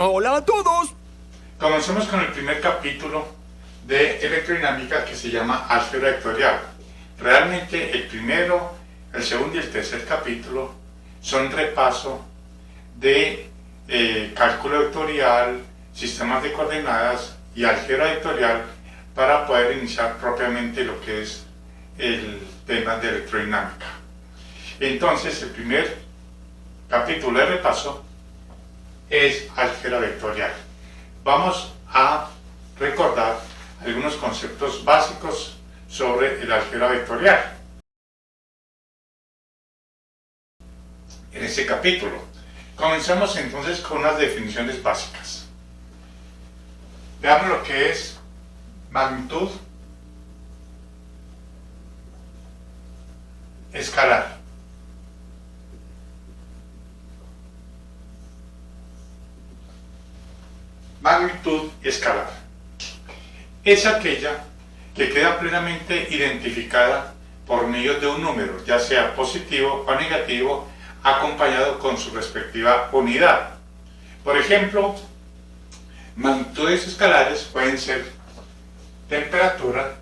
Hola a todos. Comencemos con el primer capítulo de electrodinámica que se llama álgebra vectorial. Realmente el primero, el segundo y el tercer capítulo son repaso de cálculo vectorial, sistemas de coordenadas y álgebra vectorial para poder iniciar propiamente lo que es el tema de electrodinámica. Entonces el primer capítulo de repaso es álgebra vectorial. Vamos a recordar algunos conceptos básicos sobre el álgebra vectorial. En este capítulo comenzamos entonces con unas definiciones básicas. Veamos lo que es magnitud escalar. Magnitud escalar es aquella que queda plenamente identificada por medio de un número, ya sea positivo o negativo, acompañado con su respectiva unidad. Por ejemplo, magnitudes escalares pueden ser temperatura,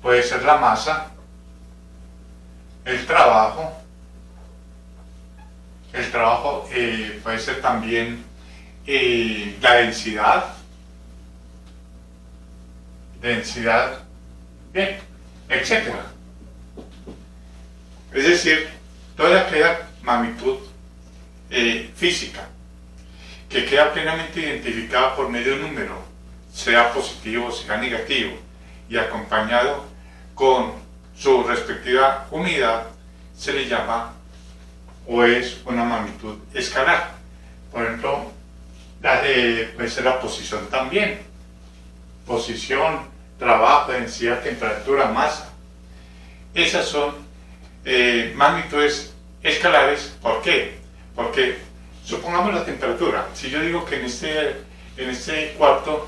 puede ser la masa, el trabajo puede ser también la densidad, bien, etc. Es decir, toda aquella magnitud física que queda plenamente identificada por medio de un número, sea positivo o sea negativo, y acompañado con su respectiva unidad, se le llama o es una magnitud escalar. Por ejemplo, puede ser la posición también. Posición, trabajo, densidad, temperatura, masa. Esas son magnitudes escalares. ¿Por qué? Porque supongamos la temperatura. Si yo digo que en este cuarto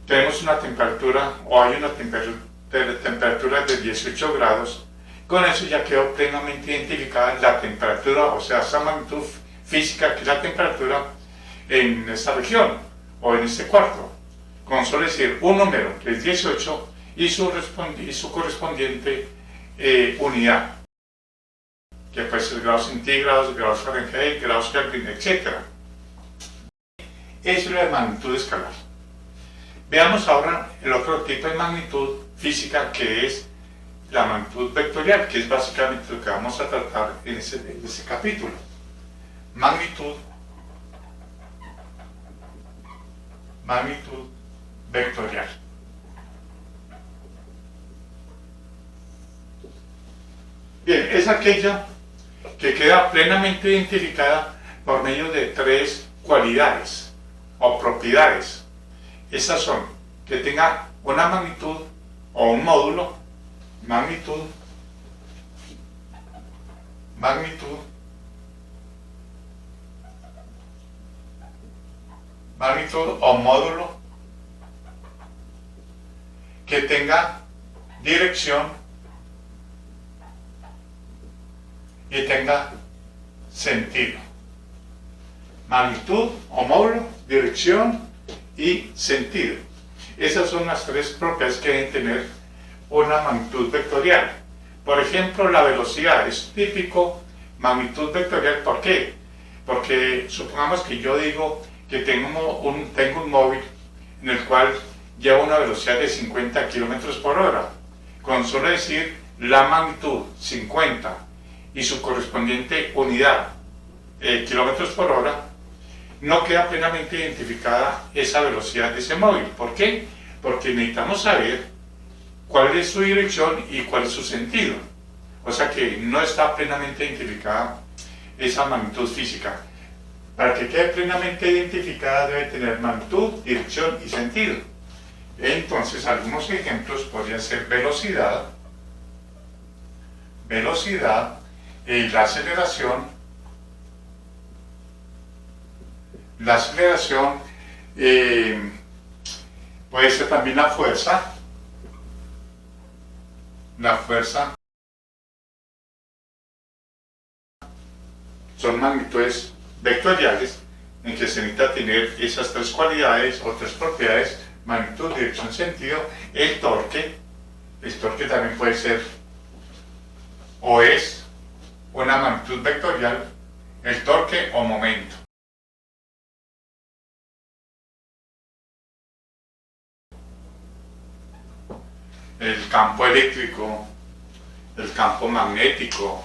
tenemos una temperatura o hay una temperatura de 18 grados, con eso ya quedó plenamente identificada la temperatura, o sea, esa magnitud física que es la temperatura en esta región o en este cuarto. Con solo decir un número que es 18 y su correspondiente unidad, que puede ser grados centígrados, grados Fahrenheit, grados Kelvin, etc. Eso es la magnitud escalar. Veamos ahora el otro tipo de magnitud física, que es la magnitud vectorial, que es básicamente lo que vamos a tratar en ese capítulo. Magnitud vectorial. Bien, es aquella que queda plenamente identificada por medio de tres cualidades o propiedades. Estas son que tenga una magnitud o un módulo, magnitud o módulo, que tenga dirección y tenga sentido. Magnitud o módulo, dirección y sentido. Esas son las tres propiedades que deben tener una magnitud vectorial. Por ejemplo, la velocidad es típico magnitud vectorial. ¿Por qué? Porque supongamos que yo digo que tengo un móvil en el cual lleva una velocidad de 50 km por hora. Con solo decir la magnitud 50 y su correspondiente unidad, kilómetros por hora, no queda plenamente identificada esa velocidad de ese móvil. ¿Por qué? Porque necesitamos saber cuál es su dirección y cuál es su sentido. O sea que no está plenamente identificada esa magnitud física. Para que quede plenamente identificada debe tener magnitud, dirección y sentido. Entonces, algunos ejemplos podrían ser velocidad, la aceleración, puede ser también la fuerza, son magnitudes vectoriales en que se necesita tener esas tres cualidades o tres propiedades: magnitud, dirección, sentido. El torque también puede ser o es una magnitud vectorial, el torque o momento. El campo eléctrico, el campo magnético,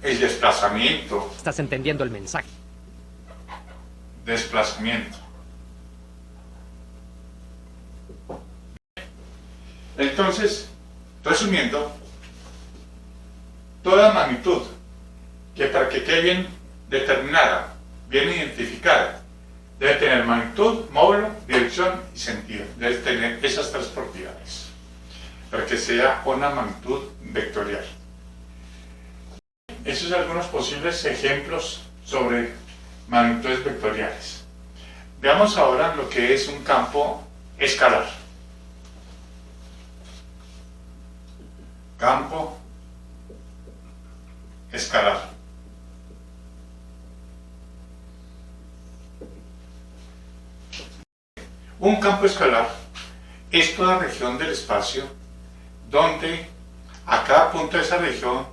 el desplazamiento. ¿Estás entendiendo el mensaje? Desplazamiento. Entonces, resumiendo, toda magnitud que para que quede bien determinada, bien identificada, debe tener magnitud, módulo, dirección y sentido. Debe tener esas tres propiedades para que sea una magnitud vectorial. Esos son algunos posibles ejemplos sobre magnitudes vectoriales. Veamos ahora lo que es un campo escalar. Campo escalar. Un campo escalar es toda región del espacio donde a cada punto de esa región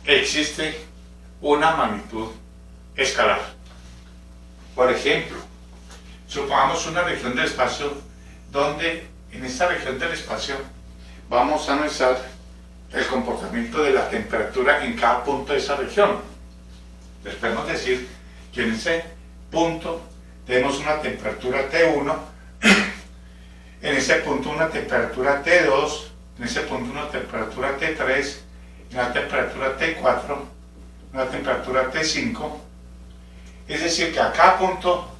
existe una magnitud escalar. Por ejemplo, supongamos una región del espacio donde en esta región del espacio vamos a analizar el comportamiento de la temperatura en cada punto de esa región. Les podemos decir que en ese punto tenemos una temperatura T1, en ese punto una temperatura T2, en ese punto una temperatura T3, una temperatura T4, una temperatura T5. Es decir, que a cada punto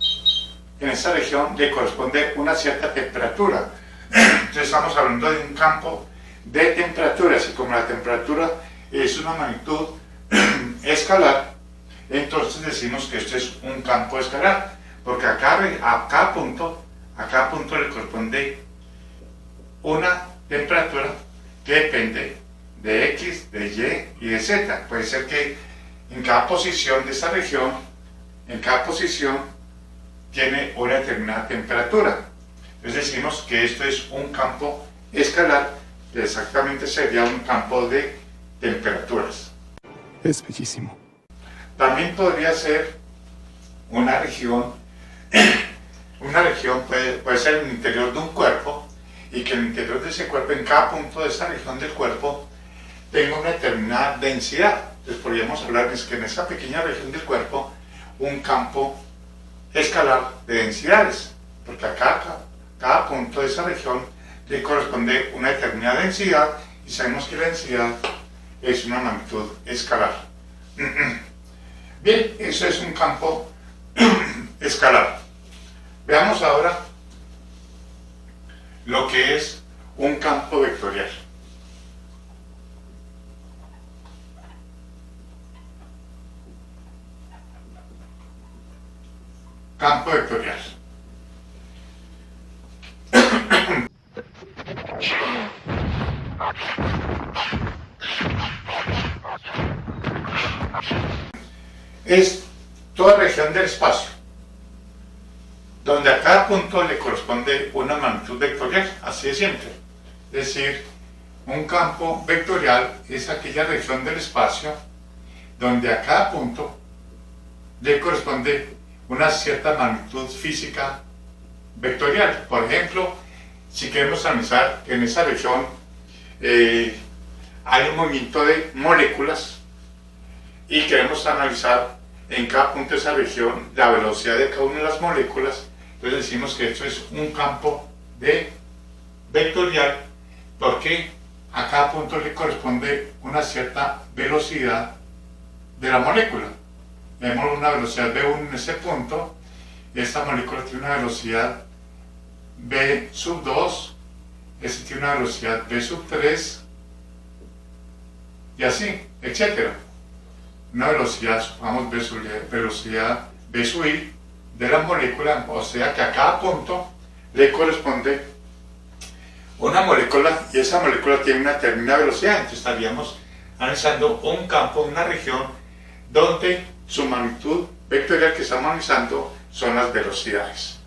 en esa región le corresponde una cierta temperatura. Entonces estamos hablando de un campo de temperaturas, y como la temperatura es una magnitud escalar, entonces decimos que esto es un campo escalar, porque a cada punto le corresponde una temperatura que depende de X, de Y y de Z. Puede ser que en cada posición de esa región, en cada posición tiene una determinada temperatura. Entonces decimos que esto es un campo escalar, que exactamente sería un campo de temperaturas. Es bellísimo. También podría ser una región puede ser en el interior de un cuerpo, y que en el interior de ese cuerpo, en cada punto de esa región del cuerpo, tenga una determinada densidad. Entonces podríamos hablar de que en esa pequeña región del cuerpo, un campo escalar de densidades, porque a cada punto de esa región le corresponde una determinada densidad, y sabemos que la densidad es una magnitud escalar. Bien, eso es un campo escalar. Veamos ahora lo que es un campo vectorial. Campo vectorial. Es toda región del espacio donde a cada punto le corresponde una magnitud vectorial, así de simple. Es decir, un campo vectorial es aquella región del espacio donde a cada punto le corresponde una cierta magnitud física vectorial. Por ejemplo, si queremos analizar que en esa región hay un movimiento de moléculas, y queremos analizar en cada punto de esa región la velocidad de cada una de las moléculas, entonces decimos que esto es un campo vectorial, porque a cada punto le corresponde una cierta velocidad de la molécula. Vemos una velocidad V1 en ese punto, y esta molécula tiene una velocidad V sub 2, este tiene una velocidad V sub 3, y así, etcétera. Una velocidad, supongamos, velocidad V sub I de la molécula, o sea que a cada punto le corresponde una molécula y esa molécula tiene una determinada velocidad, entonces estaríamos analizando un campo, una región donde su magnitud vectorial que estamos analizando son las velocidades.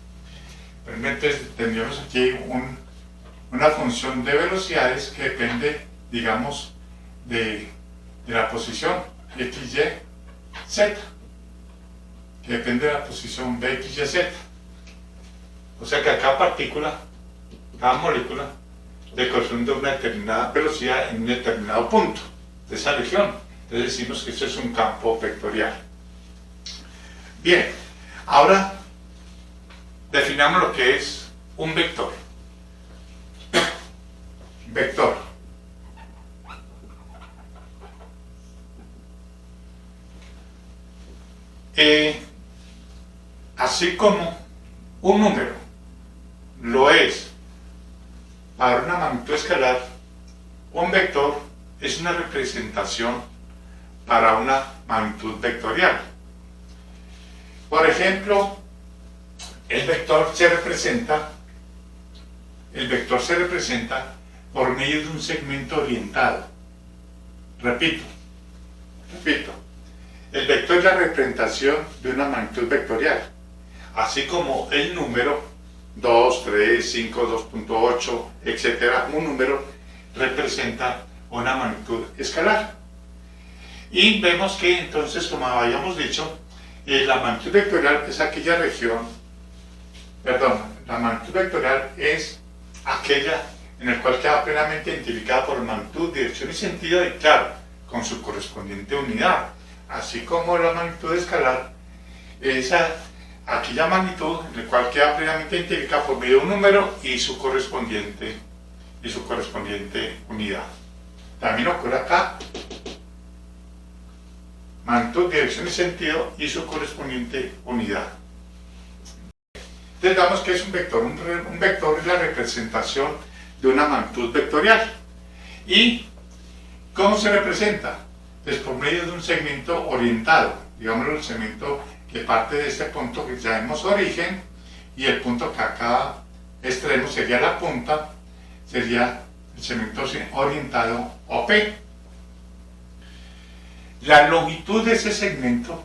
Entonces tendríamos aquí una función de velocidades que depende, digamos, de la posición x, y, z, que depende de la posición b, x, y, z. O sea que a cada partícula, cada molécula, le corresponde una determinada velocidad en un determinado punto de esa región. Entonces decimos que esto es un campo vectorial. Bien, ahora definamos lo que es un vector. Vector. Así como un número lo es para una magnitud escalar, un vector es una representación para una magnitud vectorial. Por ejemplo, el vector se representa por medio de un segmento orientado. Repito, el vector es la representación de una magnitud vectorial, así como el número 2, 3, 5, 2.8, etc. Un número representa una magnitud escalar. Y vemos que entonces, como habíamos dicho, la magnitud vectorial es aquella región, la magnitud vectorial es aquella en la cual queda plenamente identificada por magnitud, dirección y sentido, y claro, con su correspondiente unidad. Así como la magnitud escalar es aquella magnitud en la cual queda plenamente identificada por medio de un número y su correspondiente unidad. También ocurre acá, magnitud, dirección y sentido y su correspondiente unidad. Entonces damos que es un vector. Un vector es la representación de una magnitud vectorial. ¿Y cómo se representa? Pues por medio de un segmento orientado, digámoslo, el segmento que parte de este punto que llamamos origen, y el punto que acá extremo sería la punta, sería el segmento orientado OP. La longitud de ese segmento,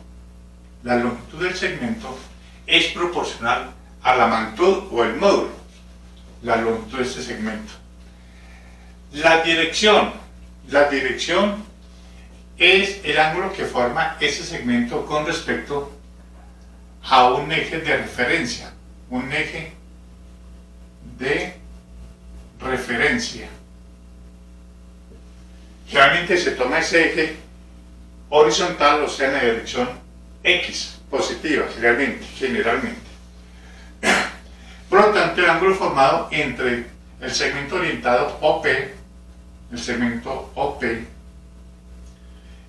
la longitud del segmento es proporcional a la magnitud o el módulo, la longitud de ese segmento. La dirección es el ángulo que forma ese segmento con respecto a un eje de referencia, un eje de referencia. Generalmente se toma ese eje horizontal, o sea, en la dirección X, positiva, generalmente. Por lo tanto, el ángulo formado entre el segmento orientado OP,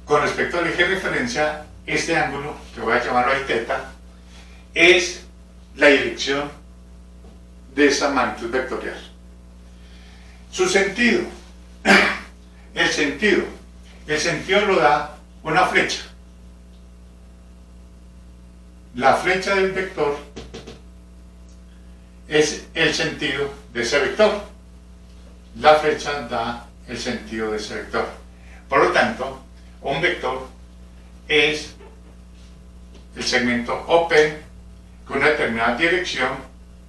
con respecto al eje de referencia, este ángulo, que voy a llamarlo ahí θ, es la dirección de esa magnitud vectorial. Su sentido, el sentido lo da una flecha. La flecha del vector es el sentido de ese vector. La flecha da el sentido de ese vector. Por lo tanto, un vector es el segmento OP con una determinada dirección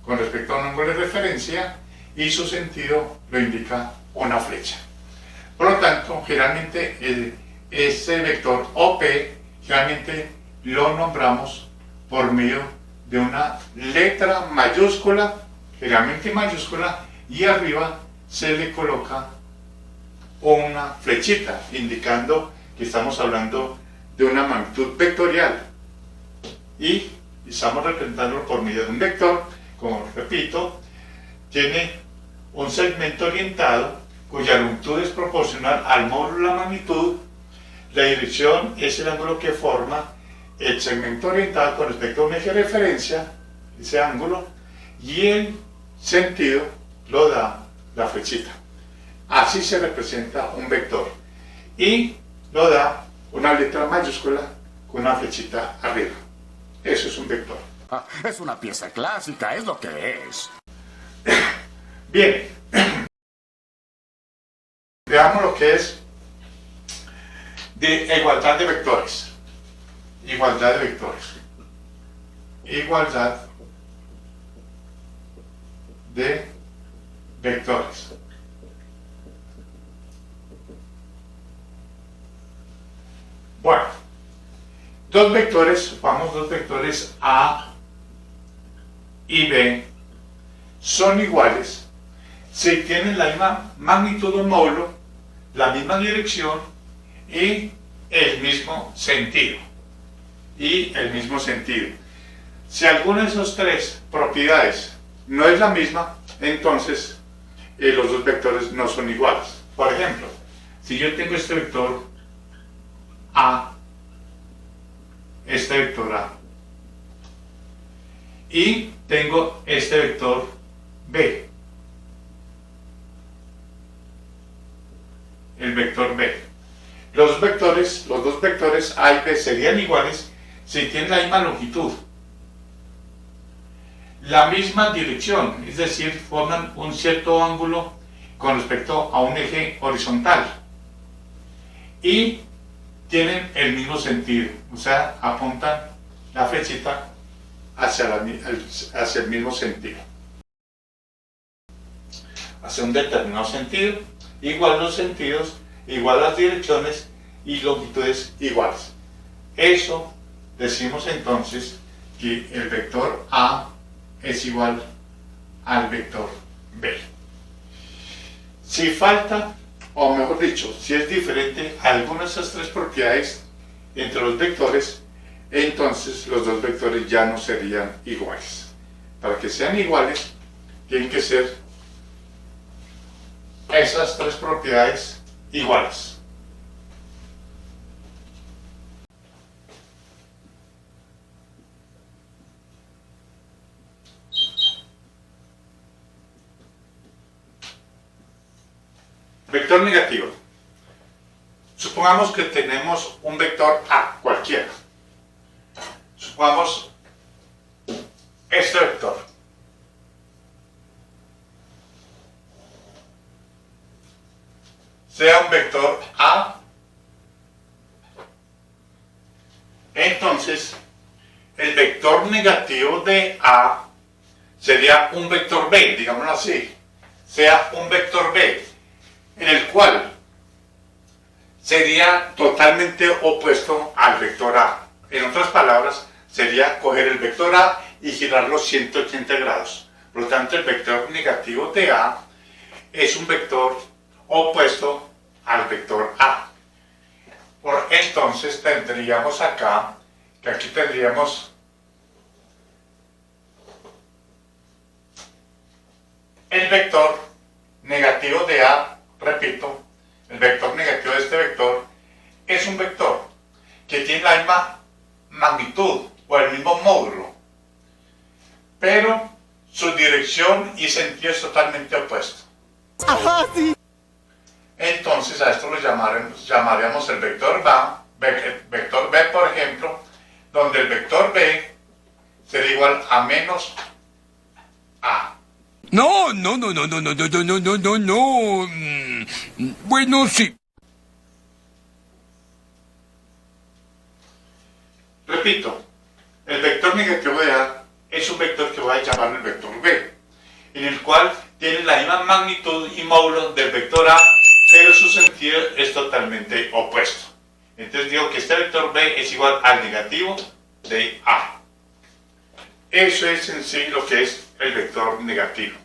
con respecto a un ángulo de referencia y su sentido lo indica una flecha. Por lo tanto, generalmente ese vector OP generalmente lo nombramos por medio de una letra mayúscula, generalmente mayúscula, y arriba se le coloca una flechita indicando que estamos hablando de una magnitud vectorial y estamos representándolo por medio de un vector, como repito, tiene un segmento orientado cuya longitud es proporcional al módulo de la magnitud. La dirección es el ángulo que forma el segmento orientado con respecto a un eje de referencia, ese ángulo, y el sentido lo da la flechita. Así se representa un vector y lo da una letra mayúscula con una flechita arriba. Eso es un vector. Es una pieza clásica, es lo que es. Bien. es de igualdad de vectores. Igualdad de vectores. Igualdad de vectores. Bueno, dos vectores, vamos, dos vectores A y B son iguales si tienen la misma magnitud o módulo, la misma dirección y el mismo sentido. Si alguna de esas tres propiedades no es la misma, entonces los dos vectores no son iguales. Por ejemplo, si yo tengo este vector A, este vector A, y tengo este vector B, el vector B. Los dos vectores A y B serían iguales si tienen la misma longitud, la misma dirección, es decir, forman un cierto ángulo con respecto a un eje horizontal y tienen el mismo sentido, o sea, apuntan la flechita hacia el mismo sentido, hacia un determinado sentido, igual los sentidos, igual las direcciones y longitudes iguales. Eso decimos entonces que el vector A es igual al vector B. Si falta, o mejor dicho, si es diferente alguna de esas tres propiedades entre los vectores, entonces los dos vectores ya no serían iguales. Para que sean iguales, tienen que ser esas tres propiedades iguales. Vector negativo. Supongamos que tenemos un vector A, cualquiera. Supongamos este vector. Sea un vector A, entonces el vector negativo de A sería un vector B, digámoslo así, sea un vector B, en el cual sería totalmente opuesto al vector A. En otras palabras, sería coger el vector A y girarlo 180 grados. Por lo tanto, el vector negativo de A es un vector opuesto al vector A. Entonces tendríamos acá, que aquí tendríamos el vector negativo de A, repito, el vector negativo de este vector es un vector que tiene la misma magnitud o el mismo módulo, pero su dirección y sentido es totalmente opuesto. Ajá, sí. Entonces a esto lo llamaríamos el vector B, por ejemplo, donde el vector B sería igual a menos A. No. Bueno, sí. Repito, el vector negativo de A es un vector que voy a llamar el vector B, en el cual tiene la misma magnitud y módulo del vector A, pero su sentido es totalmente opuesto. Entonces digo que este vector B es igual al negativo de A. Eso es en sí lo que es el vector negativo.